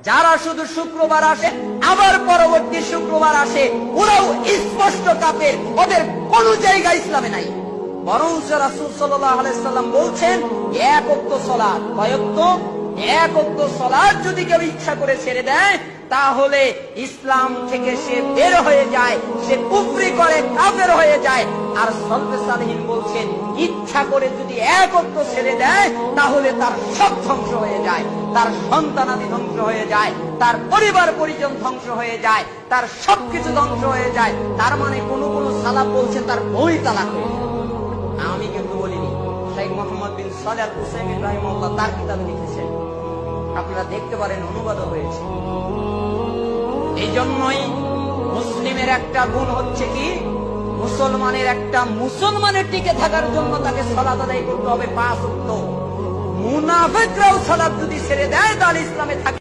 যারা শুধু শুক্রবার আসে আবার পরবর্তী শুক্রবার আসে, ওরাও স্পষ্ট কাফের, ওদের কোন জায়গা ইসলামে নাই। বরং রাসূল সাল্লাল্লাহু আলাইহি সাল্লাম বলছেন, এক ওয়াক্ত সালাত, কয় ওয়াক্ত? এক ওয়াক্ত সালাত যদি কেউ ইচ্ছা করে ছেড়ে দেয়, তাহলে ইসলাম থেকে সে বের হয়ে যায়, সে কুফরি করে, কাফের হয়ে যায়। আর সলফে সালেহিন বলছেন, ইচ্ছা করে যদি এক ওয়াক্ত ছেড়ে দেয়, তাহলে তার সব ধ্বংস হয়ে যায়, তার সন্তানাদি ধ্বংস হয়ে যায়, তার পরিবার পরিজন ধ্বংস হয়ে যায়, তার সবকিছু ধ্বংস হয়ে যায়। তার মানে কোন কোন সালাফ বলছেন তার বই তালাক হয়ে যায়। আমি কিন্তু বলিনি, শেখ মোহাম্মদ বিন সালেহ আল উসাইমিন রাহিমাহুল্লাহ তার কিতাবে লিখেছেন, আপনারা দেখতে পারেন, অনুবাদও হয়েছে। এই জন্যই মুসলিমের একটা গুণ হচ্ছে কি, মুসলমানের টিকে থাকার জন্য তাকে সালাত আদায় করতে হবে 5 ওয়াক্ত। মুনাফিকরাও সালাত যদি ছেড়ে দেয়, তাহলে ইসলামে থাকে